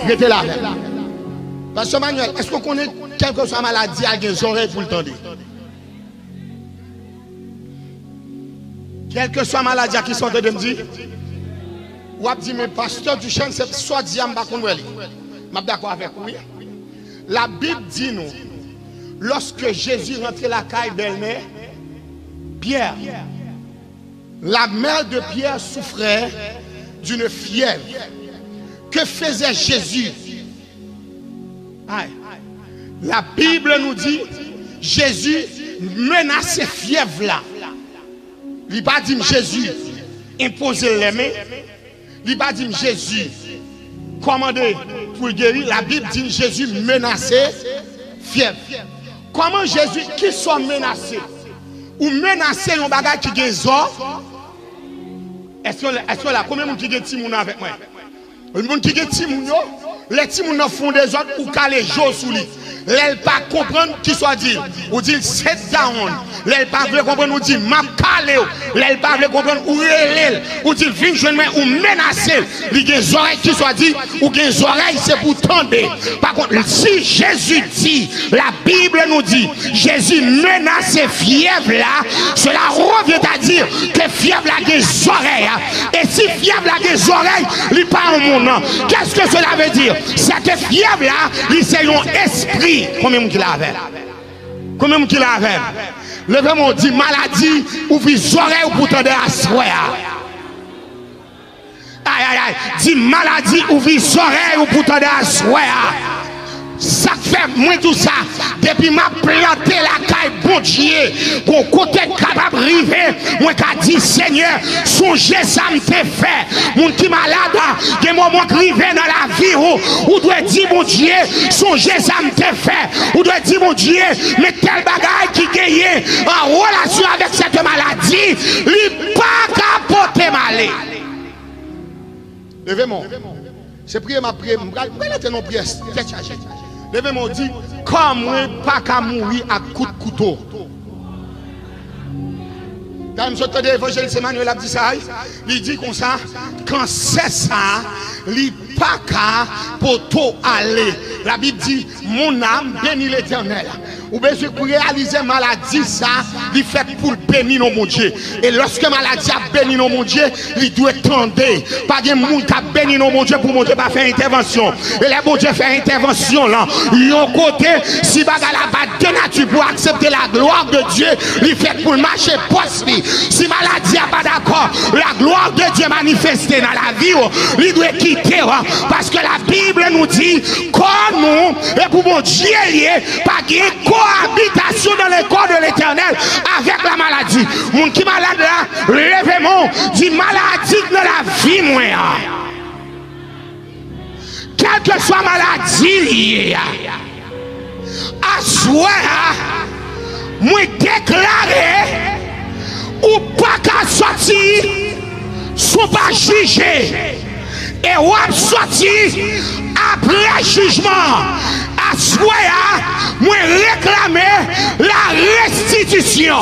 restez là. Pasteur Manuel, est-ce qu'on connaît quelle que soit la maladie à des oreilles pour le tendre? Quelle que soit la maladie qui sont de me dire, ou a dit, mais pasteur du chêne, c'est soit dit, je suis d'accord avec vous. La Bible dit nous, lorsque Jésus rentrait la caille belle-mère, Pierre, la mère de Pierre souffrait d'une fièvre. Que faisait Jésus? La Bible nous dit, Jésus menaçait fièvre là. Il n'a pas dit Jésus imposer les mains. Il n'a pas dit Jésus commander pour guérir. La Bible dit Jésus menaçait fièvre. Comment Jésus qui soit menacé? Ou menacer un bagage qui est zor? Est-ce que là, combien de gens qui ont Timoun avec moi? Les gens qui ont Timoun, les Timoun font des autres ou caler jour sous lui. Les pas comprendre qui soit dit. Ou dit set down. Les pas comprendre ou dit m'a calé. Les pas comprendre ou relève. Ou dit vin jeune ou menacer. Les des oreilles qui soit dit ou des oreilles c'est pour tendre. Par contre si Jésus dit, la Bible nous dit Jésus menace fièvre là, cela revient à dire que fièvre là des oreilles. Et si fièvre là des oreilles, il pas au monde. Qu'est-ce que cela veut dire? Cette fièvre là, c'est un esprit. Combien de gens avait? Combien de gens avait? Levez-moi, dit maladie ou vis oreilles ou pour tendre à souhait. Aïe aïe aïe, dit maladie ou vis oreilles ou pour tendre à souhait. Ça fait moi tout ça depuis m'a planté la caille bon Dieu pour côté capable river moi qu'a dit Seigneur songez ça me fait mon qui malade des moments river dans la vie ou doit dire mon Dieu songez ça me fait ou doit dire mon Dieu mais tel bagage qui gagne en relation avec cette maladie il pas capoter malé. Levez-moi, c'est prier ma prière me non prière levez-moi dit comme moi pas qu'à mourir à coup de couteau. Quand je te dis l'évangile Emmanuel a dit ça, il dit comme ça quand c'est ça il pas qu'à poto aller. La Bible dit mon âme bénit l'Éternel. Ou bien pour réaliser maladie ça, il fait pour bénir nos mon Dieu. Et lorsque maladie a béni nos mon Dieu, il doit tendre. Pas de monde qui a béni nos mon Dieu pour mon Dieu pas faire intervention. Et les bon Dieu fait intervention là. Yon côté si bagala pas de nature pour accepter la gloire de Dieu, il fait pour marcher poste. Si maladie a pas d'accord, la gloire de Dieu manifestée dans la vie, il doit quitter parce que la Bible nous dit qu'on nous et pour mon Dieu lié pas de cohabitation dans le corps de l'Éternel avec la maladie. Mon qui malade là, levez-moi, dit maladie dans la vie moi. Quelle que soit maladie liée, à soi, moi déclarer ou pas qu'à sortir, sont pas jugés. Et ou à sortir après jugement. À soi, moi réclamer la restitution.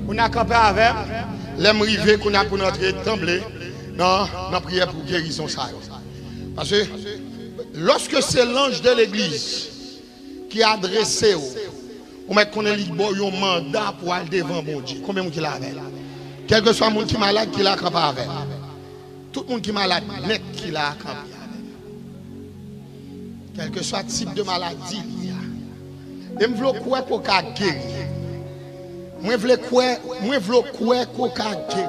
On a campé avec l'aime rivé qu'on a pour notre trembler dans la prière pour guérison. Parce que lorsque c'est l'ange de l'église qui a adressé, on met qu'on a un mandat pour aller devant mon Dieu. Combien de gens qui l'avait? Quel que soit le monde qui est malade, qui l'a campé avec. Tout le monde qui est malade, net qui l'a campé avec. Quel que soit le type de maladie, et je veux quoi qu'on a guéri. Moi, je veux quoi qu'on a guéri.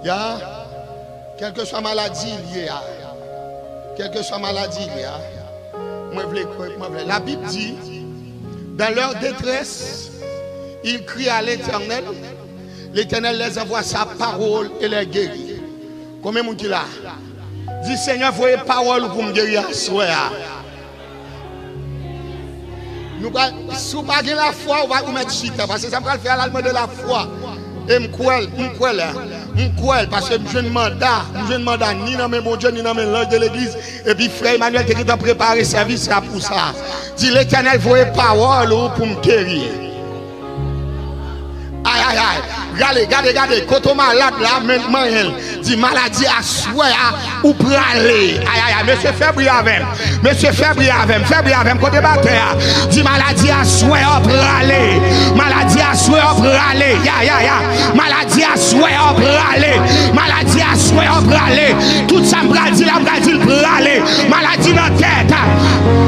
Ya, quelle que soit maladie liée, quelle que soit maladie liée, moi, je veux. La Bible dit, dans leur détresse, ils crient à l'Éternel. L'Éternel les envoie sa parole et les guérit. Combien de gens qui là? Dis Seigneur, voyez parole pour me guérir à soi. Nous si vous n'avez pas la foi, on va vous mettre chita. Parce que ça va faire l'allemand de la foi. Et m'kouel, parce que je ne mandat ni dans mes bon Dieu, ni dans mes langues de l'église. Et puis frère Emmanuel qui a préparé service là pour ça. Dis l'Éternel, voyez parole pour me guérir. Aïe aïe aïe. Regardez, quand on malade là, maintenant, elle dit maladie à souhait ou pour aller. Aïe, monsieur Fabri avec. Monsieur Fabri avec, côté bataire. Dit maladie à souhait pour aller. Maladie à souhait pour aller. Ya. Maladie à souhait pour aller. Maladie à souhait pour aller. Tout ça, me dit pour aller. Maladie dans la tête.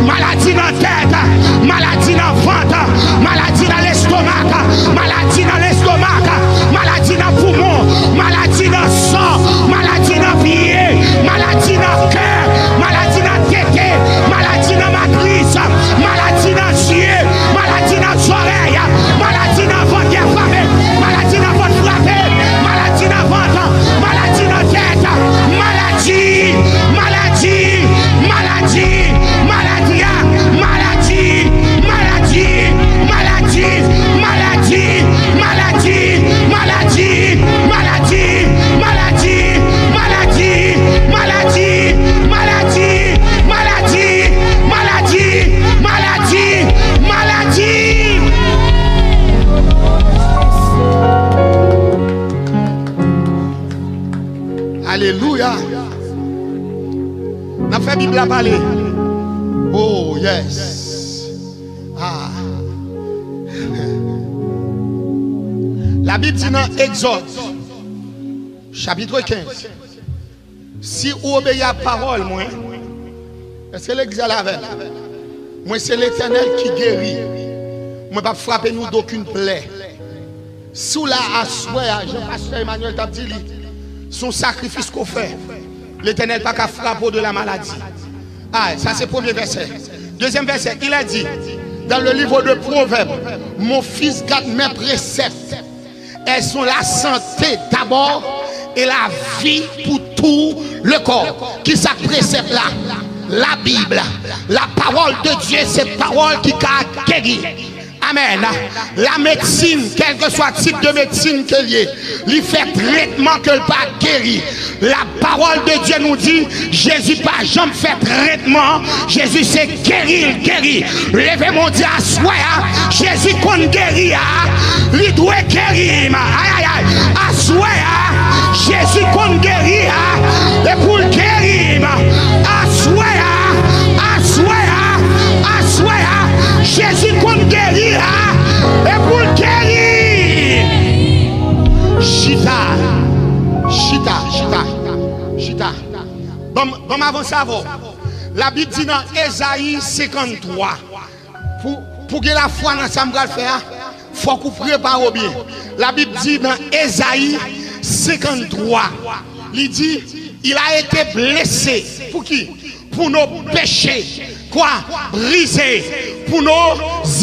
Maladie dans la tête. Maladie dans le ventre. Maladie dans l'estomac. Maladie dans l'estomac. Maladie dans le poumon. Maladie dans le sang. Maladie dans le pied. Maladie dans le cœur. Maladie dans le tété. Maladie dans la matrice. Maladie dans les yeux. Maladie dans les oreilles. Maladie dans votre famille. Maladie dans votre frappé. Maladie dans votre. Maladie dans la tête. Maladie. Maladie. Maladie. Maladie. Maladie. Maladie. Maladie. Maladie. Maladie. Maladie. Maladie. Maladie. Maladie. Maladie. Maladie. Maladie. Maladie. Maladie. Alléluia. On a fait Bible à parler. Oh yes. Ah. La Bible dit dans Exode, chapitre 15. Si vous obéissez à la parole, moi, est-ce que l'Église est avec? Moi, c'est l'Éternel qui guérit. Moi, je ne vais pas frapper nous d'aucune plaie. Sous la assoir, Jean-Pasteur Emmanuel t'a dit, son sacrifice qu'on fait, l'Éternel n'a pas frapper de la maladie. Ah, ça c'est le premier verset. Deuxième verset, il a dit, dans le livre de Proverbes, mon fils garde mes préceptes. Elles sont la santé d'abord et la vie pour tout le corps. Qui ça précepte là? La Bible, la parole de Dieu, c'est parole qui a guéri. Amen. La médecine, quel que soit le type de médecine qu'elle est, il fait traitement qu'elle pas guéri. La parole de Dieu nous dit, Jésus pas jamais fait traitement. Jésus c'est guéri. Levez mon Dieu à soi. Jésus qu'on guérit, il doit guérir. Aïe. À soi, Jésus qu'on guérit, et pour le guérir. À soi. Jésus qu'on guérit, et pour le guérir. Chita. Bon, avant ça, la Bible dit dans Ésaïe 53, pour que la foi dans ça, il faut qu'on prépare bien. La Bible dit dans Ésaïe 53, il dit, il a été blessé. Pour qui? Pour nos péchés. Quoi? Brisé. Pour nos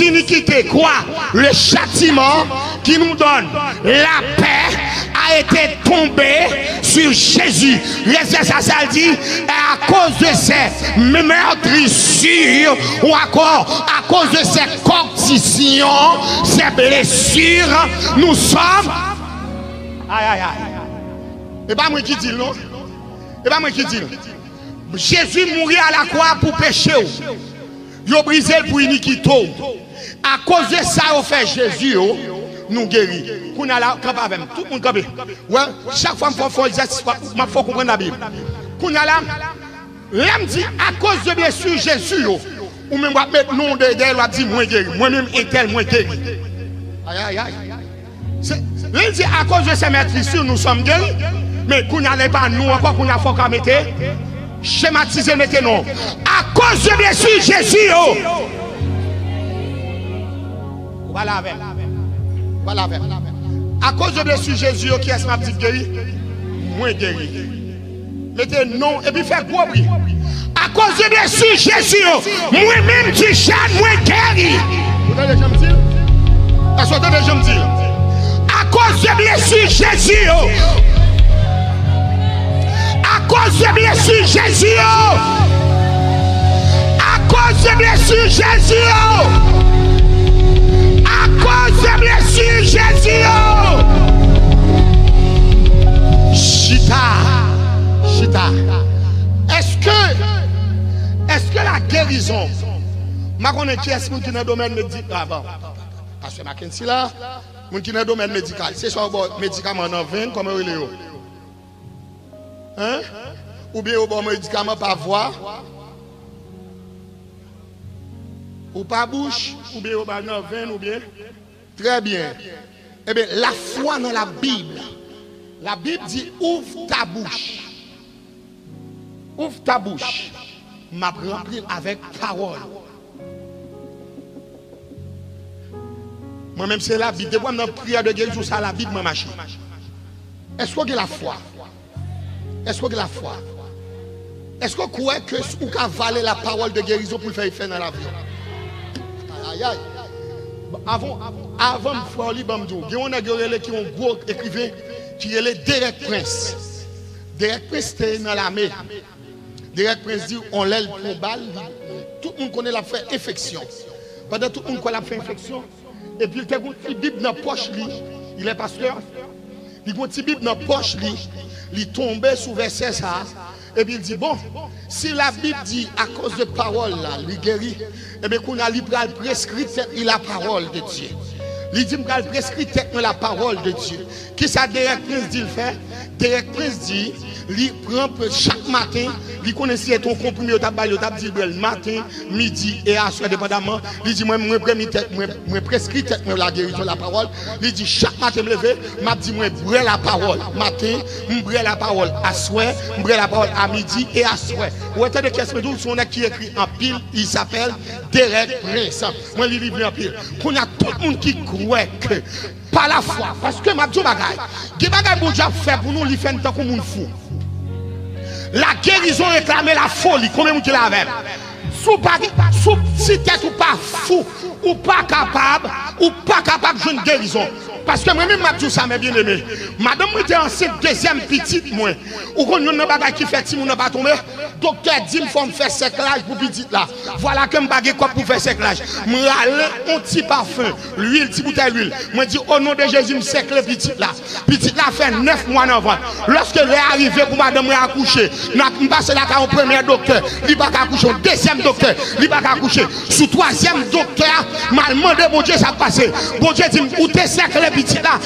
iniquités. Quoi? Le châtiment qui nous donne la paix a été tombé sur Jésus. Ça dit, et à cause de ces meurtrissures, ou encore à cause de ces conditions, ces blessures, nous sommes. Aïe. Et pas moi qui dis, non? Et pas moi qui dis. Jésus mourit à la croix pour pécher. Il a brisé pour iniquité. À cause de ça, on fait Jésus, nous guérit. Tout le monde campé. Ouais, chaque fois que je fais l'exercice, il faut comprendre la Bible. L'homme dit, à cause de blessure Jésus, ou même mettre nom de elle, on dit, moi guéri. Moi-même, et tel, moi guéri. Aïe. Il dit, à cause de ces maîtrisures, nous sommes guéris. Mais qu'on n'allait pas nous encore, qu'on a faut qu'à mettre. Schématiser maintenant. À cause de blessure Jésus. Voilà. À cause de blessure Jésus, qui est-ce ma petite guéri? Moi guéri. Mettez non et puis faites quoi? À cause de blessure Jésus, moi-même du chat, moi guéri. Vous entendez ce que je me dis? Est-ce que vous entendez ce que je me dis? À cause de blessure Jésus. À cause de blessure Jésus. À cause de blessure Jésus. À cause de blessure Jésus. Chita. Est-ce que la guérison, je connais qui est-ce qui est dans le domaine médical? Ah bon, parce que Mackenzie là, Moun qui dans le domaine médical, c'est soit bon médicament dans veine comme il est. Hein? Ou bien au bon médicament par voix. Ou pas bouche, ou bien au bas dans veine ou bien. Très bien. Eh bien, la foi dans la Bible. La Bible dit ouvre ta bouche. Ouvre ta bouche. M'a rempli avec parole. Moi-même, c'est la Bible. Depuis que je prière de guérison, ça la Bible, moi, machin. Est-ce que vous avez la foi? Est-ce que vous avez la foi? Est-ce que vous croyez que vous pouvez avaler la parole de guérison pour le faire effet dans la vie? Aïe, aïe. Avant de faire le bambou, il y a un qui ont gros écrivain qui est le Derek Prince. Derek Prince était dans l'armée. Derek Prince dit on l'aile pour balle. Tout le monde connaît la fait infection. Pendant tout le monde connaît la fait infection. Et puis il a une petite Bible dans la poche, il est pasteur. Il a une petite Bible dans la poche, il est tombé sous verset ça. Et puis il dit, bon, si la Bible dit à cause de parole, là, il guérit, et bien qu'on a prescrit la parole de Dieu. Il dit qu'il prescrit la parole de Dieu. Qui ça Derek Prince dit le fait? Derek Prince dit, il prend chaque matin, il connaît si ton comprimé, il dit le matin, midi et à soir dépendamment. Il dit, moi, prescrit la guérison de la parole. Il dit, chaque matin, je me lève, je dis, moi, brûle la parole. Matin, je brûle la parole à soir, je brûle la parole à midi et à soir. Vous entendez qu'est-ce que son qui écrit en pile, il s'appelle Derek Prince. Moi, il livre en pile. Qu'on a tout le monde qui croit que par la foi, parce que ma dit bagaille, des bagaille bon Dieu fait pour nous, il fait tant comme on fou. La guérison réclame la folie, combien vous la avec? Si t'es ou pas fou, ou pas capable de jouer une guérison. Parce que moi-même, je dis ça, mes bien-aimés. Madame, moi, j'étais enceinte deuxième petite, moi. Ou qu'on a un bagage qui fait si on n'a pas tombé. Docteur dit, il faut me faire séclage pour petite là. Voilà que je bagage quoi pour faire séclage. Je râle un petit parfum, l'huile, petit bouteille d'huile. Moi, dis, au nom de Jésus, je sécle petite là. Petite là fait 9 mois en avant. Lorsque elle est arrivée pour madame accoucher, je passe là au premier docteur, il va accoucher. Au deuxième docteur, il va accoucher. Sous troisième docteur, m'a demandé, bon Dieu, ça passe. Bon Dieu dit, où t'es séclé petit là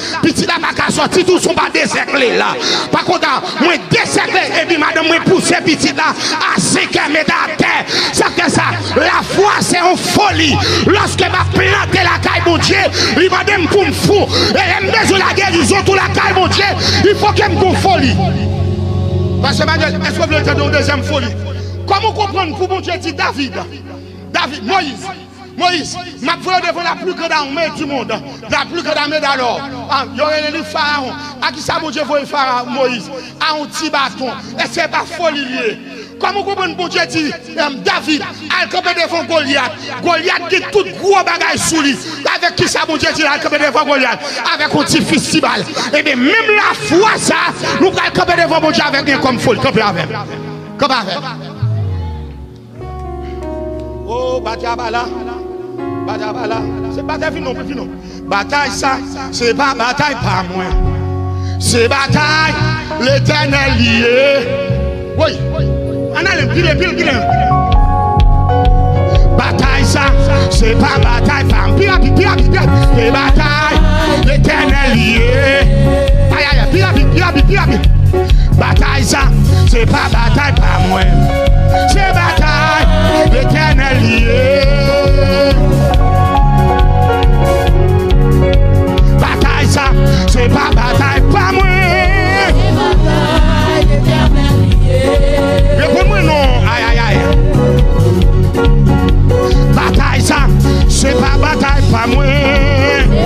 pas sorti tout son pas décerclé là. Par contre, moi décerclé et puis madame moi poussé petit là à 5 mètres à terre. Ça que ça, la foi c'est une folie. Lorsque m'a planté la caille mon Dieu, il va dire pour me fou. Et elle me besoin la guérison tout la caille mon Dieu, il faut qu'elle me folie. Parce que madame, est-ce que vous voulez entendre une deuxième folie? Comment comprendre pour mon Dieu dit David, Moïse, ma voix devant la plus grande armée du monde, la plus grande armée d'alors. Il y aurait le pharaon. À qui ça, mon Dieu, voit pharaon Moïse? À un petit bâton. Et c'est pas folie liée. Comment vous comprenez, bon Dieu dit, David, al camper devant Goliath. Goliath dit tout gros bagage sous lui. Avec qui ça, bon Dieu dit, al camper devant Goliath? Avec un petit festival. Et bien, même la foi, ça, nous allons camper devant bon Dieu avec un comme folie. Camper avec. Camper avec. Oh, Batiabala. C'est bataille fini, non. Bataille ça, c'est pas bataille par moi. C'est bataille l'éternel lié. Oui. On a le pile. Bataille ça, c'est pas bataille par moi. C'est bataille l'éternel lié. Aïe, pire. Bataille ça, c'est pas bataille par moi. C'est bataille l'éternel lié. Bataille ça, c'est pas bataille pas moi. C'est bataille éternelle liée. Réponds-moi non, aïe. Bataille ça, c'est pas bataille pas moi. C'est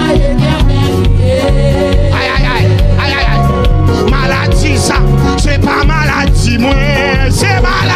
bataille éternelle liée. Aïe. Maladie ça, c'est pas maladie moi. C'est maladie.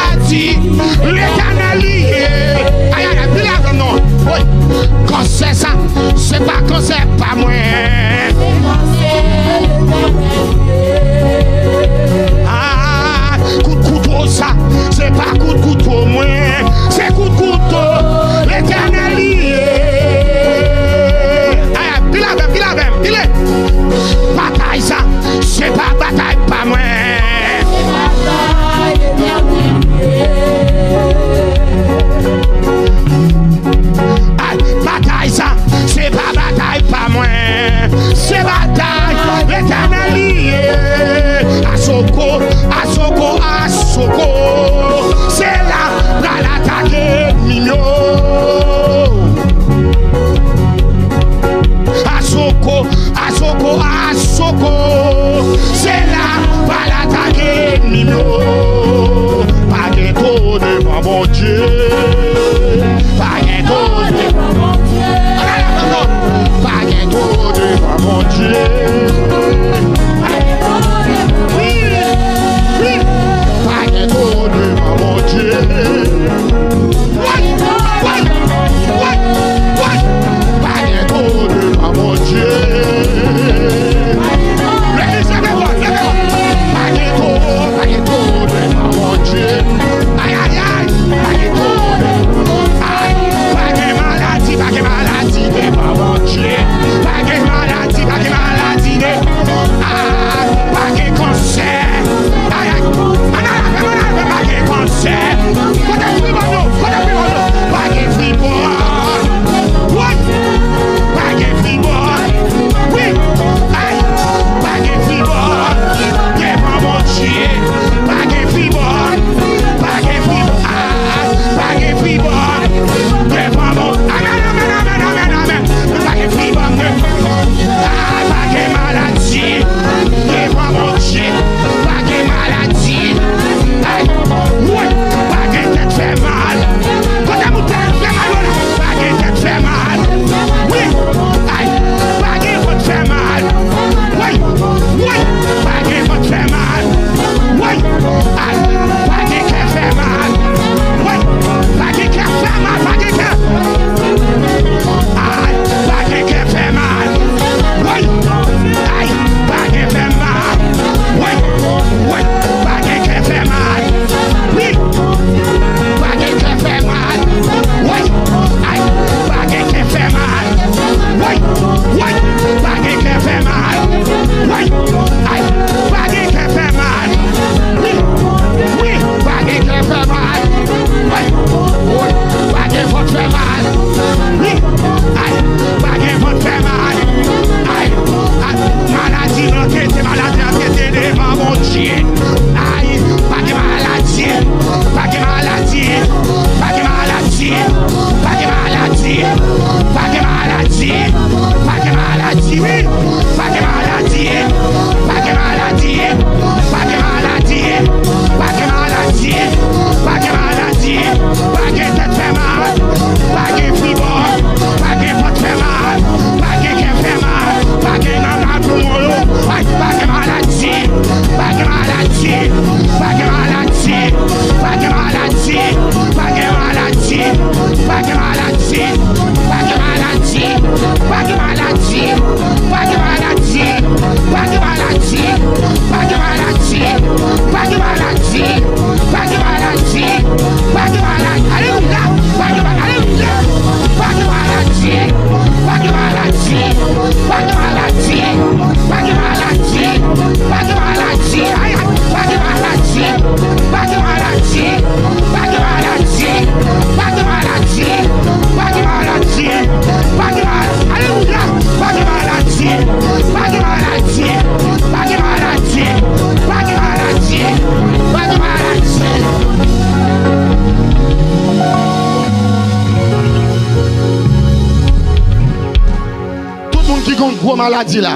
gros maladie là,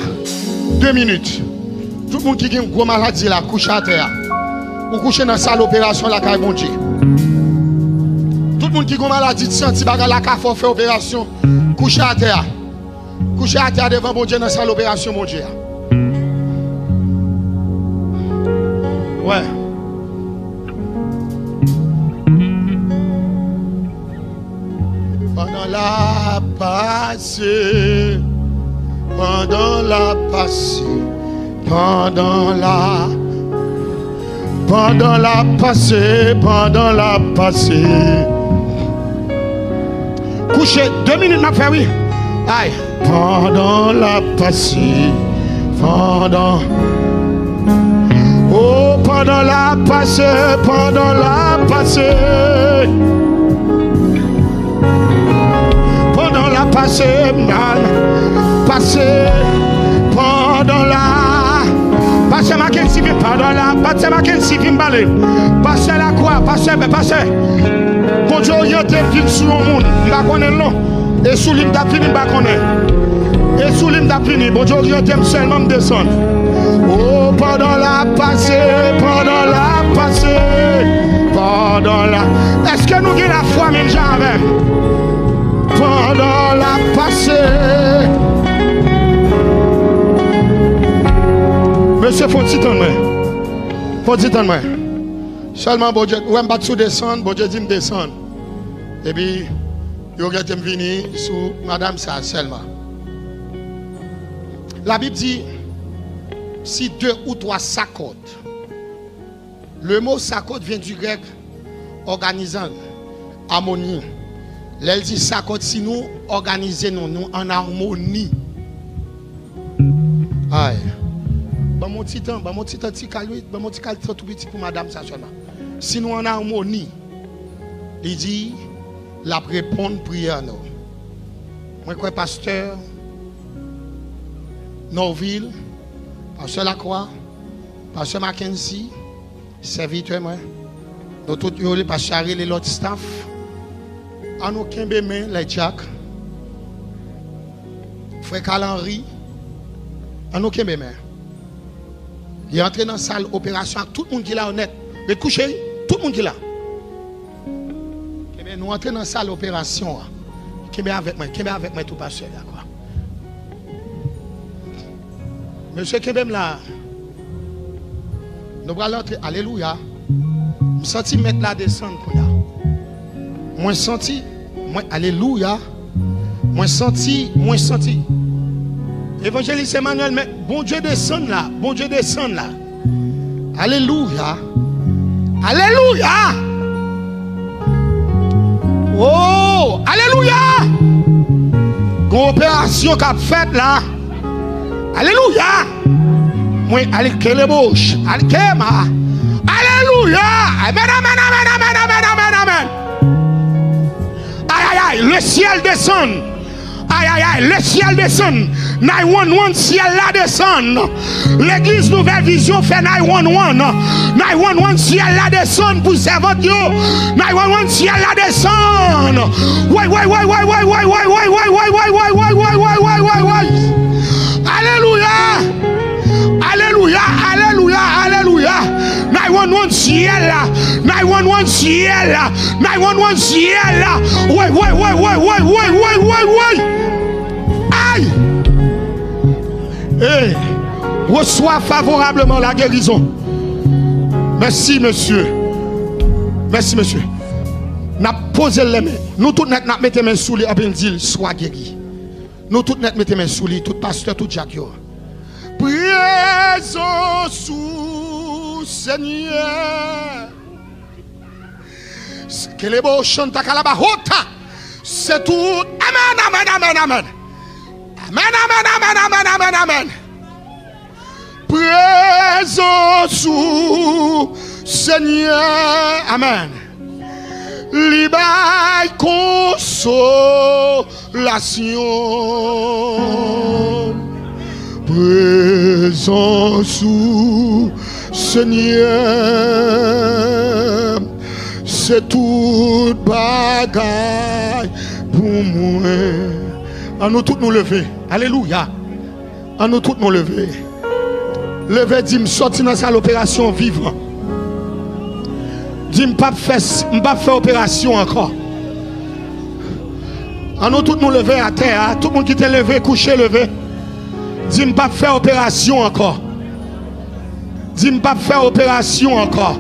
2 minutes. Tout le monde qui a une grosse maladie là, couche à terre. Ou couche dans la salle d'opération là, car bon Dieu. Tout le monde qui a une maladie de santé, la car faut faire opération, couche à terre. Couche à terre devant bon Dieu dans la salle d'opération, mon Dieu. Ouais. Pendant la passée, pendant la passée, pendant la passée, pendant la passée. Couchez 2 minutes, ma frère, oui. Aïe. Pendant la passée, pendant. Oh, pendant la passée, pendant la passée. Pendant la passée, man. Passée, pendant la. Passez Mackenzie, pendant la. Passez Mackenzie, Vimbalé. Passez la quoi, passez. Bon Dieu, il y a des films sur le monde. Je ne connais pas. Et sous l'hymne d'Afini, je ne connais. Et sous l'hymne d'Afini, bon Dieu, il y a des seulement descendre. Oh, pendant la passée, pendant la passée, pendant la. Est-ce que nous avons la foi même jamais? Pendant la passée. Monsieur, faut-il t'en faut-il t'en seulement, bon Dieu, ou m'bat sous descendre, bon Dieu dit me descendre. Et puis, il y a venir sous madame ça seulement. La Bible dit, si 2 ou 3 s'accordent, le mot s'accorde vient du grec organisant, harmonie. Elle dit s'accorde si nous organisons nous en harmonie. Aïe. Bon mon petit temps, petit tout petit pour madame ça seulement. Si nous en harmonie, il dit la répondre prière nous. Moi quoi pasteur Norville, pasteur Lacroix, pasteur Mackenzie, serviteur moi. Nous tous les pasteur les autres staff. En nous kembe main les Jack. Frère Carl-Henri. En nous kembe main. Il est entré dans la salle d'opération avec tout le monde qui est là honnête. Mais couchez, tout le monde qui est là. Nous entrons dans la salle d'opération. Qui est avec moi tout pasteur là quoi. Monsieur Kembem là. Nous allons entrer. Alléluia. Je sens mettre la descendre pour là. Moi senti, moi alléluia. Moi senti. Évangéliste Emmanuel, mais bon Dieu descend là. Bon Dieu descend là. Alléluia. Alléluia. Oh, alléluia. Coopération qu'a faite là. Alléluia. Moi, allez, que les bouches. Alléluia. Amen, amen, amen, amen, amen, amen, amen. Aïe, aïe, aïe, le ciel descend. Aïe, aïe, aïe, le ciel descend. 911, ciel là descend. L'église Nouvelle Vision fait 911. 911, ciel là descend pour servir Dieu. 911, ciel là descend. Ouais. Alléluia. Alléluia, alléluia, alléluia. 911 ciel là. 911 ciel là. 911 ciel là. Ouais. Aïe. Hey. Reçois favorablement la guérison. Merci monsieur. Merci monsieur. N'a posé les mains. Nous tous net n'a mettez mains sous lui et dit sois guéri. Nous tous net mettez mains sous lui, tout pasteur, tout Jacques. Présence sous Seigneur. Que les beaux chantent à Calabahota. C'est tout. Amen, amen, amen, amen. Amen, amen, amen, amen, amen, amen. Présence sous Seigneur. Amen. Libaille consolation. Présence sous Seigneur, c'est toute bagaille pour moi. À nous tous nous lever. Alléluia. En nous tous nous lever. Lever, dit me sortir dans cette opération vivant. Dit me pas faire opération encore. En nous tous nous lever à terre. Tout le monde qui t'est levé, couché, levé. Dit me pas faire opération encore. Dit me pas faire opération encore.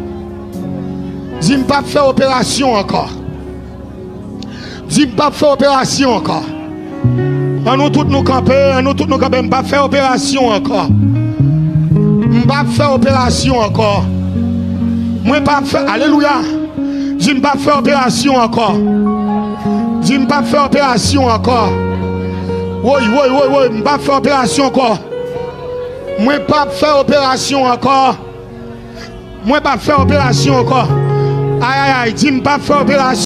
Dit me pas faire opération encore. Dit me pas faire opération encore. En nous tous nous camper, en nous tous nous camper, pas faire opération encore. Pas faire opération encore. Moi pas faire, alléluia. Dis pas faire opération encore. Dis pas faire opération encore. Oui, pas faire opération encore. Moi pas faire opération encore. Moi pas faire opération encore. Aïe, dis pas faire opération.